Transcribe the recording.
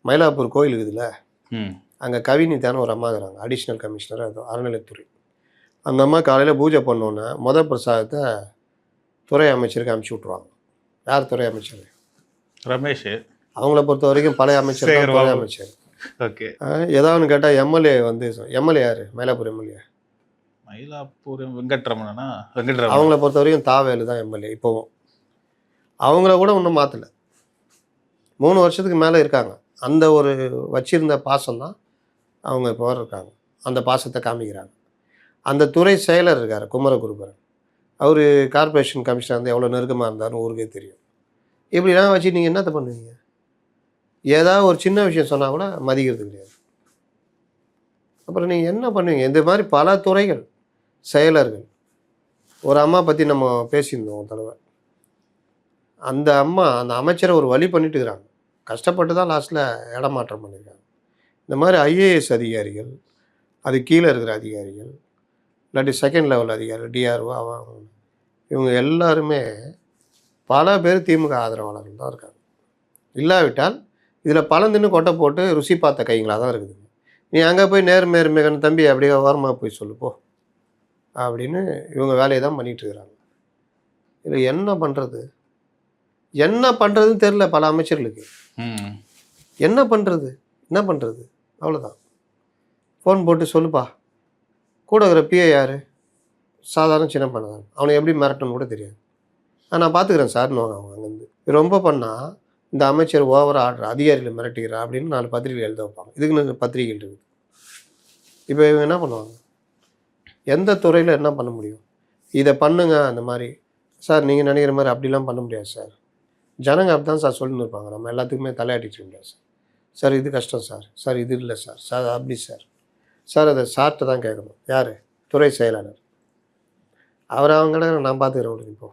மயிலாப்பூர் கோயில் இருக்குதுல்ல, ம் அங்கே கவினிதான ஒரு அம்மா இருக்கிறாங்க, அடிஷ்னல் கமிஷனர், அது அறநிலைத்துறை. அந்த அம்மா காலையில் பூஜை பண்ணோன்னே பிரசாதத்தை துறை அமைச்சருக்கு அனுப்பிச்சி விட்ருவாங்க. யார் துறை அமைச்சர்? ரமேஷ். அவங்கள பொறுத்த வரைக்கும் பழைய அமைச்சர் தான் துறை அமைச்சர். ஓகே. ஏதாவது கேட்டால் எம்எல்ஏ வந்து எம்எல்ஏ யார்? மயிலாப்பூர் எம்எல்ஏ மயிலாப்பூர் வெங்கட்ரமணனா? வெங்கட்ரமணன். அவங்கள பொறுத்த வரைக்கும் தாவேலு தான் எம்எல்ஏ. இப்போவும் அவங்கள கூட இன்னும் மாற்றலை. 3 வருஷத்துக்கு மேலே இருக்காங்க. அந்த ஒரு வச்சிருந்த பாசம் தான் அவங்க இப்போ இருக்காங்க. அந்த பாசத்தை காமிக்கிறாங்க. அந்த துறை செயலர் இருக்கார் குமரகுருபரன், அவர் கார்பரேஷன் கமிஷனர் வந்து எவ்வளோ நெருக்கமாக இருந்தாருன்னு ஊருக்கே தெரியும். இப்படிலாம் வச்சு நீங்கள் என்னத்தை பண்ணுவீங்க? ஏதாவது ஒரு சின்ன விஷயம் சொன்னால் கூட மதிக்கிறது கிடையாது. அப்புறம் நீங்கள் என்ன பண்ணுவீங்க? இந்த மாதிரி பல துறைகள் செயலர்கள். ஒரு அம்மா பற்றி நம்ம பேசியிருந்தோம் ஒரு தடவை. அந்த அம்மா அந்த அமைச்சரை ஒரு வழி பண்ணிட்டு இருக்கிறாங்க. கஷ்டப்பட்டு தான் லாஸ்ட்டில் இடமாற்றம் பண்ணியிருக்காங்க. இந்த மாதிரி ஐஏஎஸ் அதிகாரிகள், அது கீழே இருக்கிற அதிகாரிகள், இல்லாட்டி செகண்ட் லெவல் அதிகாரிகள், டிஆர்ஓ, இவங்க எல்லாருமே பல பேர் திமுக ஆதரவாளர்கள் தான் இருக்காங்க. இல்லாவிட்டால் இதில் பழம் தின்னு கொட்டை போட்டு ருசி பார்த்த கைங்களாக தான் இருக்குது. நீ அங்கே போய் நேர்மையான தம்பி அப்படியே ஓரமாக போய் சொல்லுப்போ அப்படின்னு இவங்க வேலையை தான் பண்ணிகிட்டு இருக்கிறாங்க. இதில் என்ன பண்ணுறது பண்ணுறதுன்னு தெரில பல அமைச்சர்களுக்கு. என்ன பண்ணுறது அவ்வளோதான். ஃபோன் போட்டு சொல்லுப்பா, கூட இருக்கிற பிஏ யார்? சாதாரண சின்ன பண்ண தான், அவனை எப்படி மிரட்டணும்னு கூட தெரியாது. நான் பார்த்துக்கிறேன் சார்னு அவங்க அங்கேருந்து. ரொம்ப பண்ணால் இந்த அமைச்சர் ஓவராக ஆடுற அதிகாரிகளை மிரட்டிக்கிறா அப்படின்னு 4 பத்திரிகை எழுத வைப்பாங்க. இதுக்குன்னு பத்திரிகைகள் இருக்குது. இப்போ இவங்க என்ன பண்ணுவாங்க? எந்த துறையில் என்ன பண்ண முடியும்? இதை பண்ணுங்க அந்த மாதிரி. சார் நீங்கள் நினைக்கிற மாதிரி அப்படிலாம் பண்ண முடியாது சார். ஜனங்க அப்படி தான் சார் சொல்லின்னு இருப்பாங்க. நம்ம எல்லாத்துக்குமே தலையாட்டிட்டு முடியாது சார். சார் இது கஷ்டம் சார். சார் இது இல்லை சார். சார் அப்படி சார். சார் அதை சார்கிட்ட தான் கேட்கணும். யார்? துறை செயலாளர். அவர் அவங்க நான் பார்த்துக்கிறேன். இப்போ